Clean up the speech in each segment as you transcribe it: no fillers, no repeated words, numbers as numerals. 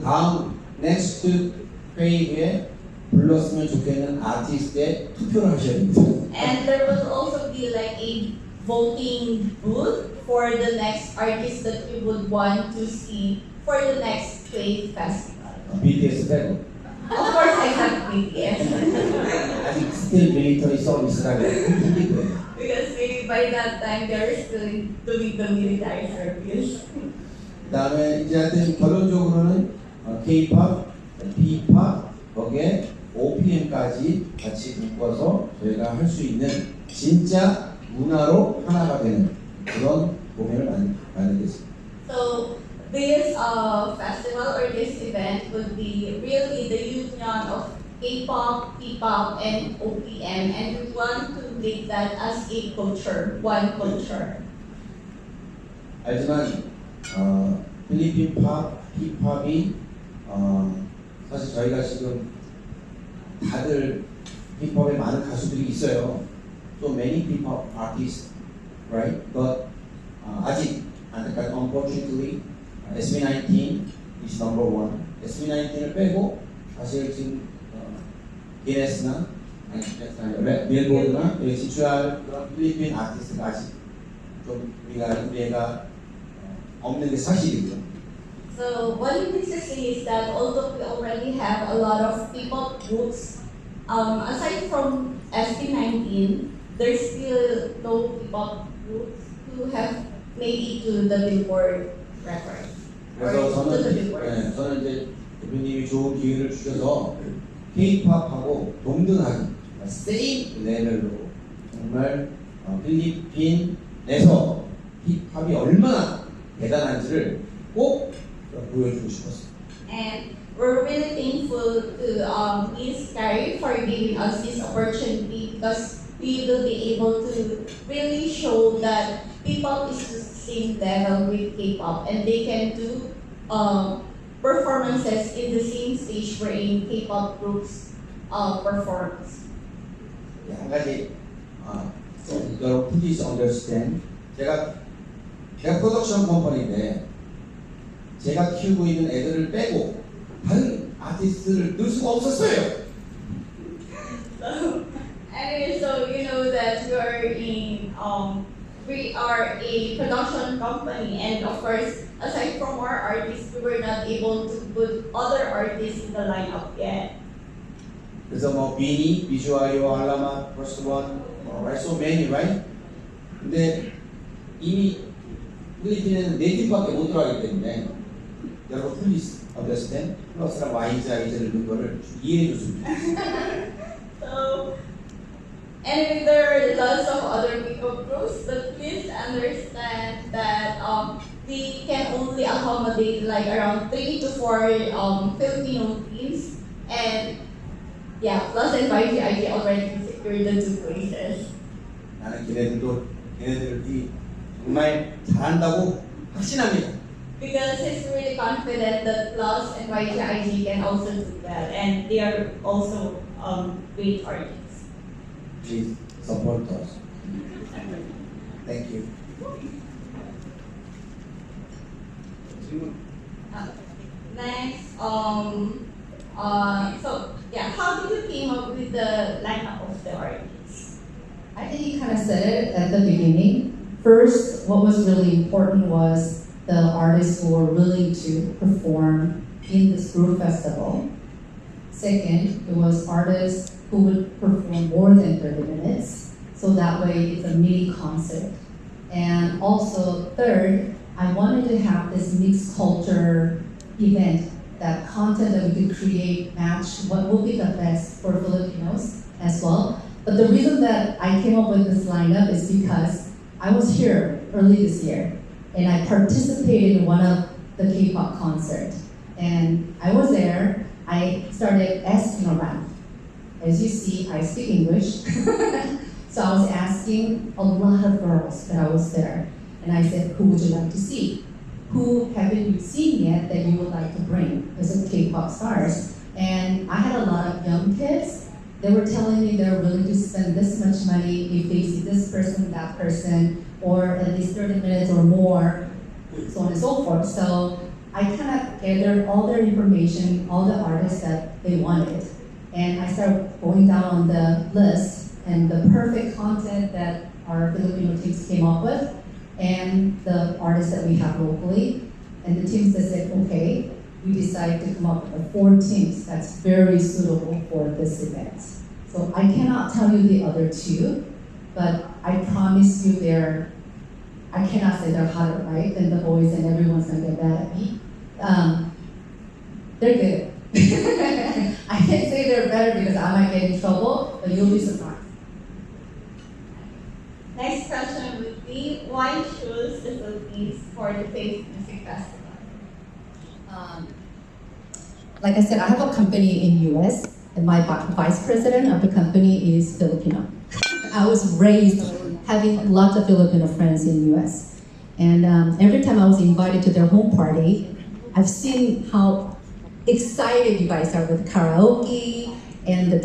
다음 next Kwave에 불렀으면 좋겠는 아티스트에 투표를 하셔야 됩니다. And there will also be like a voting booth for the next artist that you would want to see for the next Kwave Festival. BTS 빼고. Of course, I have BTS. 아직 still military service라고 힘들 거예요. Because maybe by that time they're still doing the military service. 그다음에 이제 하여튼 결론적으로는 K-pop, P-pop, 거기에 OPM까지 같이 묶어서 저희가 할 수 있는 진짜 문화로 하나가 되는 그런 공연을 만들겠습니다. So this festival or this event would be really the union of K-pop, P-pop, and OPM, and we want to make that as a culture, one culture. 알지만 필리핀 팝, 힙합이 사실 저희가 지금 다들 힙합에 많은 가수들이 있어요. So many hip-hop artists, right? But 아직 안타깝게 unfortunately SB19 is number one. SB19을 빼고 사실 지금 기네스나 빌보드나 진출할 그런 필리핀 아티스트가 아직 좀 우리가 없는 게 사실이고요. So what it means to say is that although we already have a lot of P-pop groups, aside from SB19, there's still no P-pop groups who have made it to the Billboard records. 그래서 저는 이제 대표님이 좋은 기회를 주셔서 K-팝하고 동등하게 same 레벨로 정말 필리핀에서 힙합이 얼마나 대단한지를 꼭 보여주고 싶었어요. And we're really thankful to Miss Carrie for giving us this opportunity because we will be able to really show that P-pop is the same level with K-pop and they can do performances in the same stage wherein K-pop groups performs. 한 가지 여러분 please understand. 제가 프로덕션 컴퍼니인데 제가 키우고 있는 애들을 빼고 다른 아티스트를 넣을 수가 없었어요. Anyway, so you know that we are a production company, and of course, aside from our artists, we were not able to put other artists in the lineup yet. 그래서 뭐 비니, 비주아리오, 알라마, 퍼스트원, right, so many, right? 근데 이미 필리핀에는 4팀밖에 못 들어가기 때문에 여러분 please understand. 플러스랑 YZ를 넣은 거를 이해해 줬으면 좋겠어요. So, anyway, there are lots of other P-pop groups, but please understand that we can only accommodate like around 3 to 4 Filipino teams, and yeah, Plus and YG already secured the 2 places. 나는 걔네들이 정말 잘한다고 확신합니다. Because he's really confident that Plus and YG can also do that, and they are also great artists. Please support us. Thank you. Next, so yeah, how did you came up with the lineup of the artists? I think you kind of said it at the beginning. First, what was really important was the artists who were willing to perform in this group festival. Second, it was artists who would perform more than 30 minutes, so that way it's a mini concert. And also, third, I wanted to have this mixed culture event, that content that we could create match what will be the best for Filipinos as well. But the reason that I came up with this lineup is because I was here early this year and I participated in one of the K-pop concert. And I was there, I started asking around. As you see, I speak English. So I was asking a lot of girls that I was there. And I said, who would you like to see? Who haven't you seen yet that you would like to bring as a K-pop stars? And I had a lot of young kids. They were telling me they're willing to spend this much money if they see this person, that person, or at least 30 minutes or more, so on and so forth. So I kind of gathered all their information, all the artists that they wanted, and I started going down on the list and the perfect content that our Filipino teams came up with, and the artists that we have locally, and the teams that said, okay, we decided to come up with 4 teams that's very suitable for this event. So I cannot tell you the other 2, but I promise you I cannot say they're hotter, right, than the boys, and everyone's gonna get mad at me. They're good. I can't say they're better because I might get in trouble, but you'll be surprised. Next question would be, why choose the Philippines for the Kwave Music Festival? Like I said, I have a company in US, and my vice president of the company is Filipino. I was raised having lots of Filipino friends in US. And every time I was invited to their home party, I've seen how excited you guys are with karaoke and the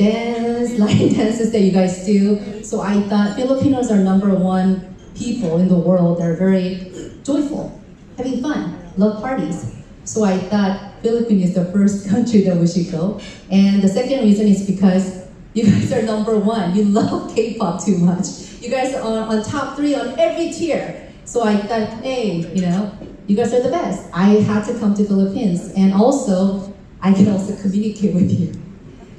line dances that you guys do. So I thought Filipinos are #1 people in the world that are very joyful, having fun, love parties. So I thought Philippines is the first country that we should go. And the second reason is because you guys are #1. You love K-pop too much. You guys are on top 3 on every tier. So I thought, hey, you guys are the best. I had to come to Philippines. And also, I can also communicate with you.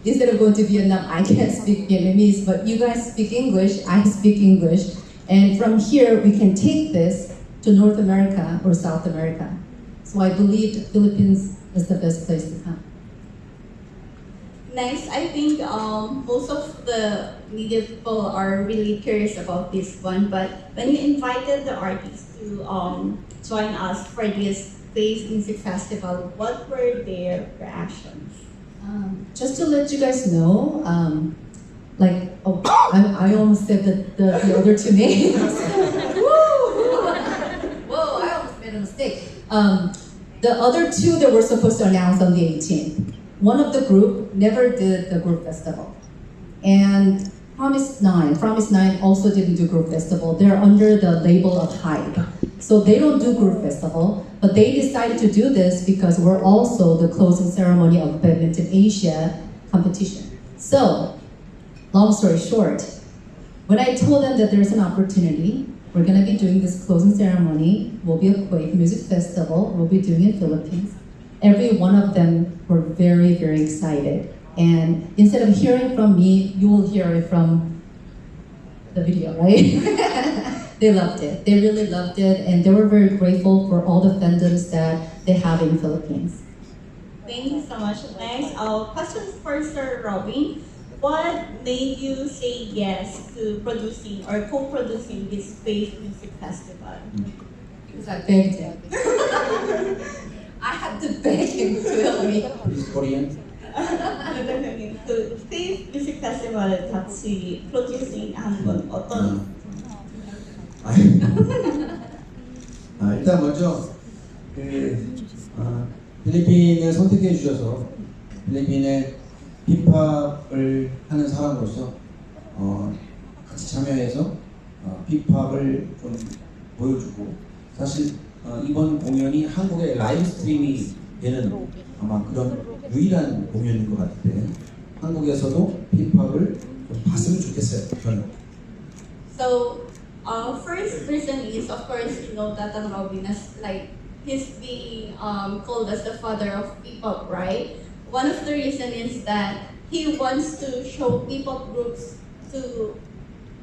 Instead of going to Vietnam, I can't speak Vietnamese, but you guys speak English, I speak English. And from here, we can take this to North America or South America. So I believe the Philippines is the best place to come. Next, I think most of the media people are really curious about this one, but when you invited the artists to join us for this Kwave Music Festival, what were their reactions? Just to let you guys know, I almost said the other 2 names. Whoa, I almost made a mistake. The other 2 that were supposed to announce on the 18th. One of the group never did the group festival. And Promise 9 also didn't do group festival. They're under the label of Hype. So they don't do group festival, but they decided to do this because we're also the closing ceremony of Badminton Asia competition. So, long story short, when I told them that there's an opportunity, we're gonna be doing this closing ceremony, will be a Kwave Music Festival, we'll be doing it in Philippines. Every one of them were very, very excited. And instead of hearing from me, you will hear it from the video, right? They loved it. They really loved it, and they were very grateful for all the fandoms that they have in the Philippines. Thank you so much. Next, questions for Sir Robin. What made you say yes to producing or co-producing this Kwave Music Festival? Because I begged him. I had to beg him to help me. He's Korean. 그 Kwave Music Festival 같이 프로듀싱 한 건 어떤? 일단 먼저 필리핀을 선택해 주셔서 필리핀의 힙합을 하는 사람으로서 같이 참여해서 힙합을 좀 보여주고, 사실 이번 공연이 한국의 라이브 스트리밍이 되는 아마 그런 유일한 공연인 것 같은데, 한국에서도 힙합을 좀 봤으면 좋겠어요, 저는. So, first reason is, of course, Tatang Robin, as he's being called as the father of P-pop, right? One of the reasons is that he wants to show P-pop groups to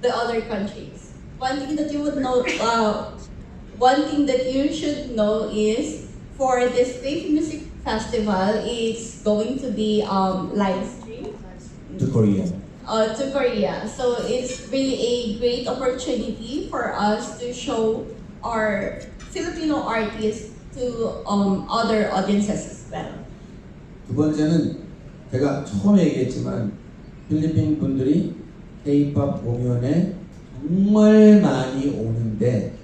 the other countries. One thing that you would know, one thing that you should know is, for this Kwave Music Festival, it's going to be live stream To Korea. To Korea. So it's really a great opportunity for us to show our Filipino artists to other audiences as well. 두 번째는 제가 처음에 얘기했지만 필리핀 분들이 K-pop 공연에 정말 많이 오는데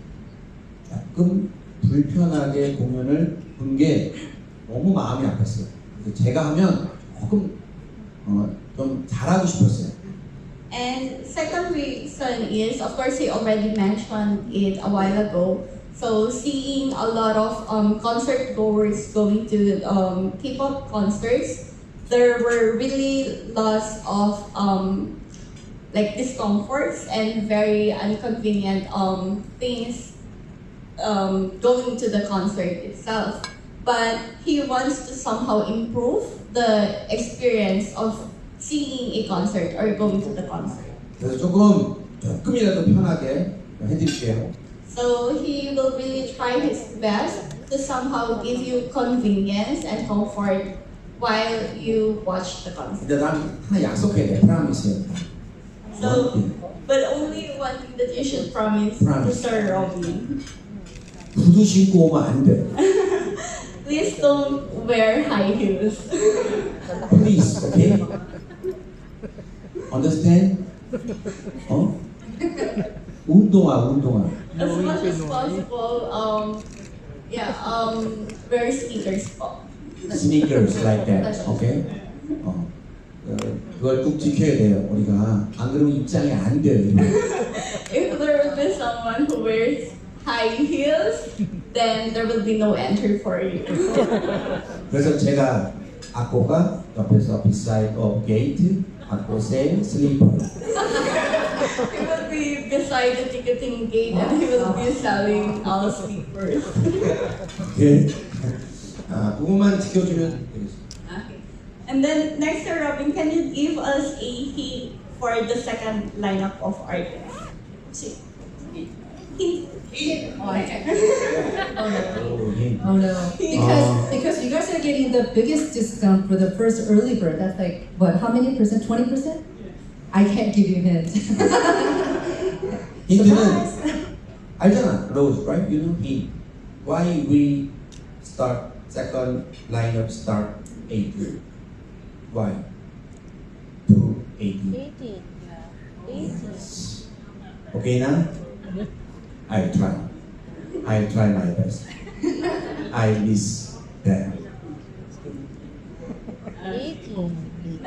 조금 불편하게 공연을 본 게 너무 마음이 아팠어요. 그래서 제가 하면 조금 좀 잘하고 싶었어요. And second reason is, of course, he already mentioned it a while ago. So seeing a lot of concert goers going to K-pop concerts, there were really lots of like discomforts and very inconvenient things going to the concert itself. But he wants to somehow improve the experience of seeing a concert or going to the concert. 그래서 조금이라도 편하게 해드릴게요. So he will really try his best to somehow give you convenience and comfort while you watch the concert. 근데 난 하나 약속해야 돼. 프라미스. So, but only one thing that you should promise, Promise. Mr. Robin. 구두 신고 오면 안 돼. Please don't wear high heels. Please, okay? Understand? 어? 운동화. As much as possible, wear sneakers. Sneakers like that, okay? 그걸 꼭 지켜야 돼요. 우리가 안 그러면 입장이 안 돼요. If there will be someone who wears high heels, then there will be no entry for you. 그래서 제가 아꼬가 옆에서 beside of gate, 아꼬 sell sleeper. He will be beside the ticketing gate and he will be selling all sleepers. 오케이. 그것만 지켜주면 되겠습니다. Okay. And then next, Sir Robin, can you give us a hint for the second lineup of artists? Hint. Oh, okay. 오, Oh no. Because you guys are getting the biggest discount for the first early bird. That's like what? How many percent? 20%? I can't give you hint. 힌트는 알잖아, Rose, right? You know hint. Why we start second lineup start 8? Why? 280. 80. Yeah. 80. Okay now? I'll try my best. I miss that. 80.